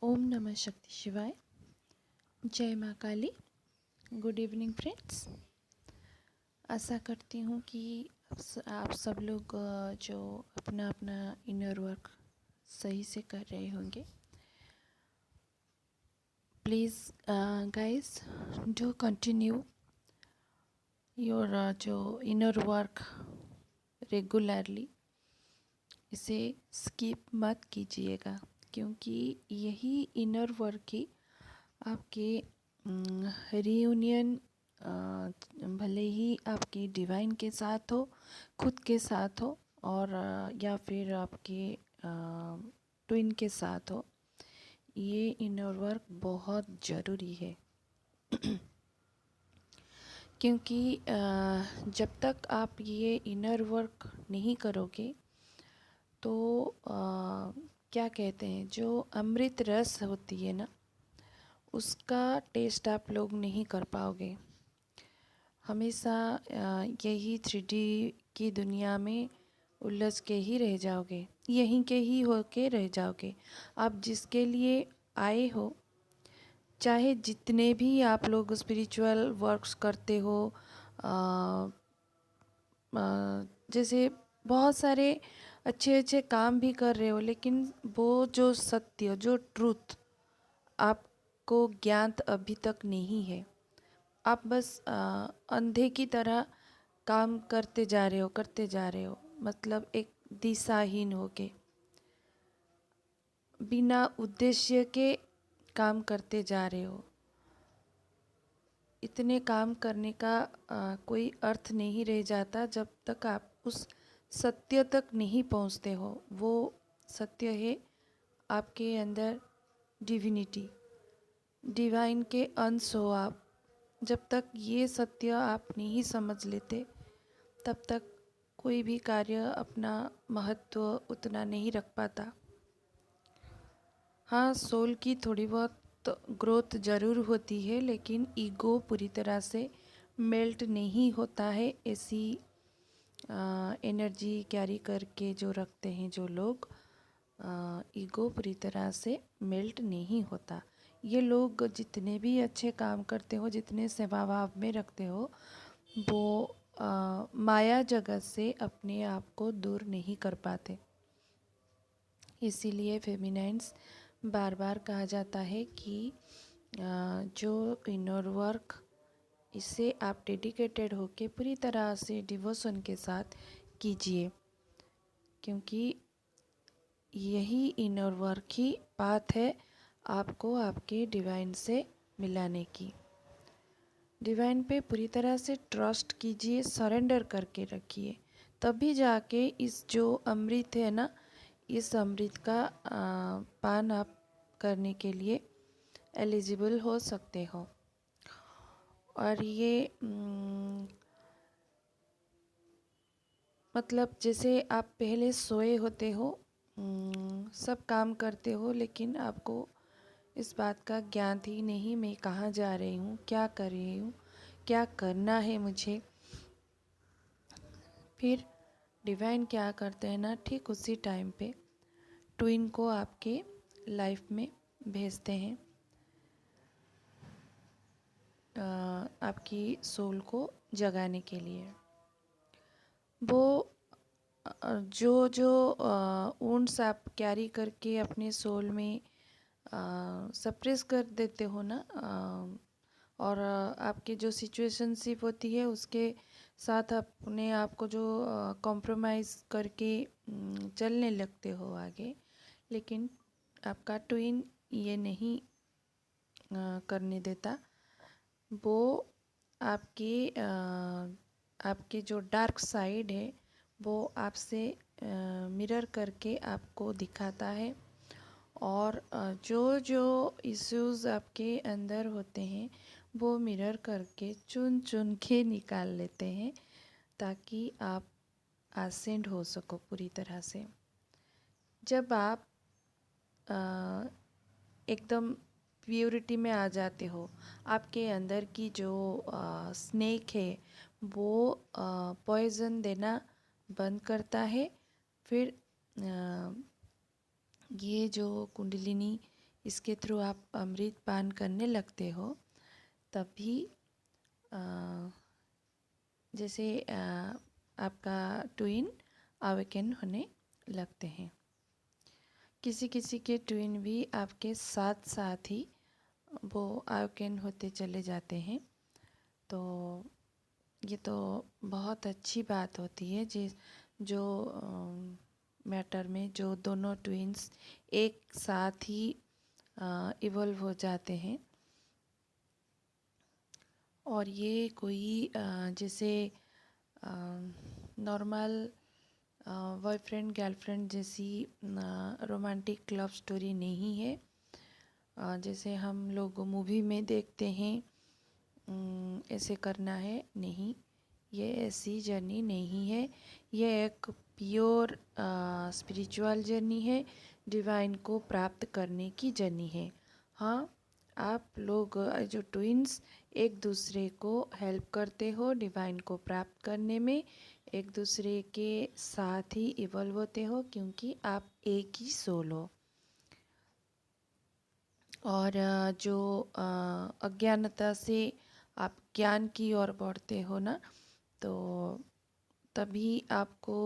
ओम नमः शक्ति शिवाय। जय माँ काली। Good evening friends. आशा करती हूँ कि आप सब लोग जो अपना अपना इनर वर्क सही से कर रहे होंगे। Please guys do continue your जो इनर वर्क रेगुलरली। इसे स्किप मत कीजिएगा, क्योंकि यही इनर वर्क ही आपके रियूनियन भले ही आपके डिवाइन के साथ हो, खुद के साथ हो, और या फिर आपके ट्विन के साथ हो, ये इनर वर्क बहुत ज़रूरी है। क्योंकि जब तक आप ये इनर वर्क नहीं करोगे तो क्या कहते हैं, जो अमृत रस होती है ना, उसका टेस्ट आप लोग नहीं कर पाओगे। हमेशा यही 3D की दुनिया में उलझ के ही रह जाओगे, यहीं के ही हो के रह जाओगे। आप जिसके लिए आए हो, चाहे जितने भी आप लोग स्पिरिचुअल वर्क्स करते हो, जैसे बहुत सारे अच्छे अच्छे काम भी कर रहे हो, लेकिन वो जो सत्य, जो ट्रूथ आपको ज्ञात अभी तक नहीं है। आप बस अंधे की तरह काम करते जा रहे हो, मतलब एक दिशाहीन होके, बिना उद्देश्य के काम करते जा रहे हो। इतने काम करने का कोई अर्थ नहीं रह जाता जब तक आप उस सत्य तक नहीं पहुंचते हो। वो सत्य है आपके अंदर डिविनिटी, डिवाइन के अंश हो आप। जब तक ये सत्य आप नहीं समझ लेते, तब तक कोई भी कार्य अपना महत्व उतना नहीं रख पाता। हाँ, सोल की थोड़ी बहुत ग्रोथ ज़रूर होती है, लेकिन ईगो पूरी तरह से मेल्ट नहीं होता है। ऐसी एनर्जी कैरी करके जो रखते हैं जो लोग, ईगो पूरी तरह से मेल्ट नहीं होता। ये लोग जितने भी अच्छे काम करते हो, जितने सेवा भाव में रखते हो, वो माया जगत से अपने आप को दूर नहीं कर पाते। इसीलिए फेमिनाइन्स बार बार कहा जाता है कि जो इनर वर्क, इससे आप डेडिकेटेड होके पूरी तरह से डिवोशन के साथ कीजिए, क्योंकि यही इनर वर्क ही बात है आपको आपके डिवाइन से मिलाने की। डिवाइन पे पूरी तरह से ट्रस्ट कीजिए, सरेंडर करके रखिए, तभी जाके इस जो अमृत है ना, इस अमृत का पान आप करने के लिए एलिजिबल हो सकते हो। और ये मतलब जैसे आप पहले सोए होते हो, सब काम करते हो, लेकिन आपको इस बात का ज्ञान ही नहीं, मैं कहाँ जा रही हूँ, क्या कर रही हूँ, क्या करना है मुझे। फिर डिवाइन क्या करते हैं ना, ठीक उसी टाइम पे ट्विन को आपके लाइफ में भेजते हैं, आपकी सोल को जगाने के लिए। वो जो जो वुंड्स आप कैरी करके अपने सोल में सप्रेस कर देते हो ना, और आपके जो सिचुएशनशिप होती है उसके साथ अपने आप को जो कॉम्प्रोमाइज़ करके चलने लगते हो आगे, लेकिन आपका ट्विन ये नहीं करने देता। वो आपके जो डार्क साइड है वो आपसे मिरर करके आपको दिखाता है, और जो जो इश्यूज़ आपके अंदर होते हैं वो मिरर करके चुन चुन के निकाल लेते हैं, ताकि आप असेंड हो सको पूरी तरह से। जब आप एकदम प्योरिटी में आ जाते हो, आपके अंदर की जो स्नेक है वो पॉइजन देना बंद करता है। फिर ये जो कुंडलिनी इसके थ्रू आप अमृत पान करने लगते हो, तभी जैसे आपका ट्विन अवेकन होने लगते हैं। किसी किसी के ट्विन भी आपके साथ साथ ही वो अवेकन होते चले जाते हैं। तो ये तो बहुत अच्छी बात होती है जो मैटर में जो दोनों ट्विन्स एक साथ ही इवॉल्व हो जाते हैं। और ये कोई जैसे नॉर्मल बॉयफ्रेंड गर्लफ्रेंड जैसी रोमांटिक लव स्टोरी नहीं है, जैसे हम लोग मूवी में देखते हैं ऐसे करना है, नहीं, ये ऐसी जर्नी नहीं है। ये एक प्योर स्पिरिचुअल जर्नी है, डिवाइन को प्राप्त करने की जर्नी है। हाँ, आप लोग जो ट्विन्स एक दूसरे को हेल्प करते हो डिवाइन को प्राप्त करने में, एक दूसरे के साथ ही इवॉल्व होते हो, क्योंकि आप एक ही सोल हो। और जो अज्ञानता से आप ज्ञान की ओर बढ़ते हो ना, तो तभी आपको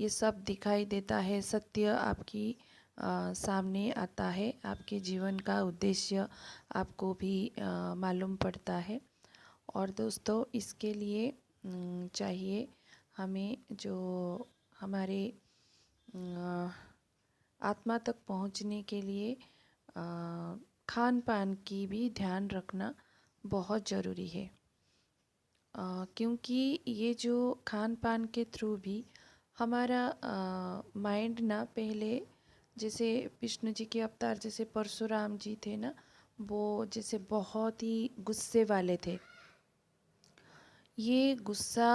ये सब दिखाई देता है, सत्य आपकी सामने आता है, आपके जीवन का उद्देश्य आपको भी मालूम पड़ता है। और दोस्तों, इसके लिए चाहिए हमें जो हमारे आत्मा तक पहुंचने के लिए खान पान की भी ध्यान रखना बहुत ज़रूरी है। क्योंकि ये जो खान पान के थ्रू भी हमारा माइंड ना, पहले जैसे विष्णु जी के अवतार जैसे परशुराम जी थे ना, वो जैसे बहुत ही गुस्से वाले थे। ये गुस्सा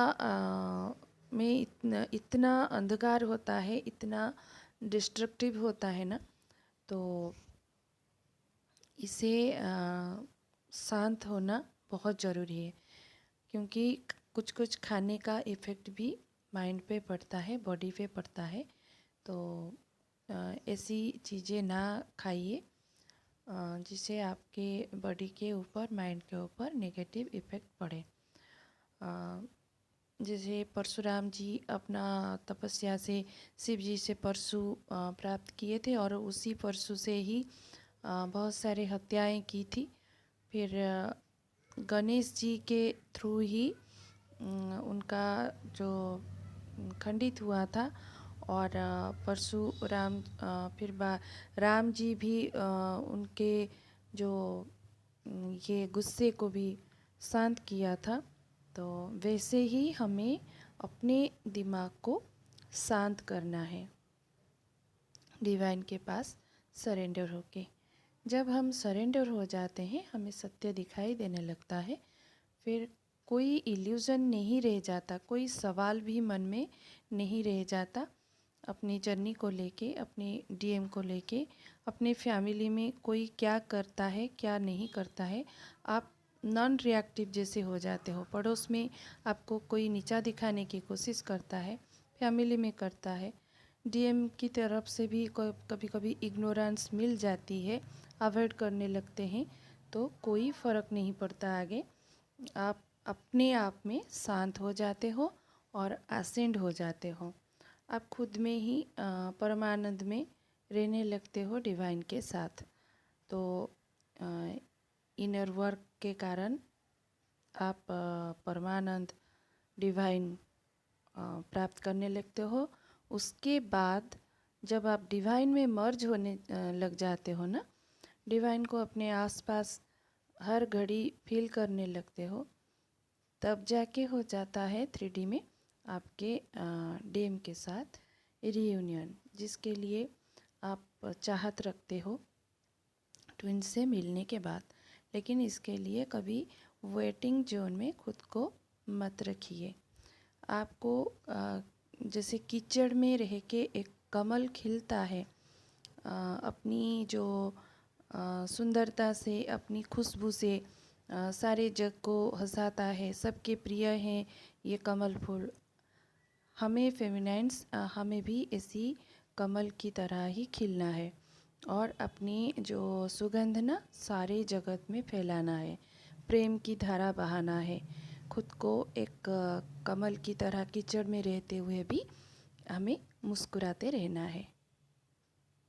में इतना अंधकार होता है, इतना डिस्ट्रक्टिव होता है ना, तो इसे शांत होना बहुत ज़रूरी है। क्योंकि कुछ कुछ खाने का इफ़ेक्ट भी माइंड पे पड़ता है, बॉडी पे पड़ता है। तो ऐसी चीज़ें ना खाइए जिससे आपके बॉडी के ऊपर, माइंड के ऊपर नेगेटिव इफ़ेक्ट पड़े। जैसे परशुराम जी अपना तपस्या से शिव जी से परशु प्राप्त किए थे, और उसी परशु से ही बहुत सारे हत्याएं की थी। फिर गणेश जी के थ्रू ही उनका जो खंडित हुआ था, और परशुराम फिर राम जी भी उनके जो ये गुस्से को भी शांत किया था। तो वैसे ही हमें अपने दिमाग को शांत करना है डिवाइन के पास सरेंडर होके। जब हम सरेंडर हो जाते हैं, हमें सत्य दिखाई देने लगता है। फिर कोई इल्यूज़न नहीं रह जाता, कोई सवाल भी मन में नहीं रह जाता अपनी जर्नी को लेके, अपने डीएम को लेके, अपने फैमिली में कोई क्या करता है क्या नहीं करता है। आप नॉन रिएक्टिव जैसे हो जाते हो। पड़ोस में आपको कोई नीचा दिखाने की कोशिश करता है, फैमिली में करता है, डीएम की तरफ से भी कभी कभी इग्नोरेंस मिल जाती है, अवॉइड करने लगते हैं, तो कोई फ़र्क नहीं पड़ता आगे। आप अपने आप में शांत हो जाते हो और असेंड हो जाते हो। आप खुद में ही परमानंद में रहने लगते हो डिवाइन के साथ। तो इनर वर्क के कारण आप परमानंद डिवाइन प्राप्त करने लगते हो। उसके बाद जब आप डिवाइन में मर्ज होने लग जाते हो ना, डिवाइन को अपने आसपास हर घड़ी फील करने लगते हो, तब जाके हो जाता है 3D में आपके डीएम के साथ रियूनियन, जिसके लिए आप चाहत रखते हो ट्विन से मिलने के बाद। लेकिन इसके लिए कभी वेटिंग जोन में खुद को मत रखिए। आपको जैसे कीचड़ में रह के एक कमल खिलता है, अपनी जो सुंदरता से, अपनी खुशबू से सारे जग को हंसाता है, सबके प्रिय हैं ये कमल फूल। हमें फेमिनाइन्स हमें भी ऐसी कमल की तरह ही खिलना है। और अपनी जो सुगंध ना सारे जगत में फैलाना है। प्रेम की धारा बहाना है। खुद को एक कमल की तरह कीचड़ में रहते हुए भी हमें मुस्कुराते रहना है।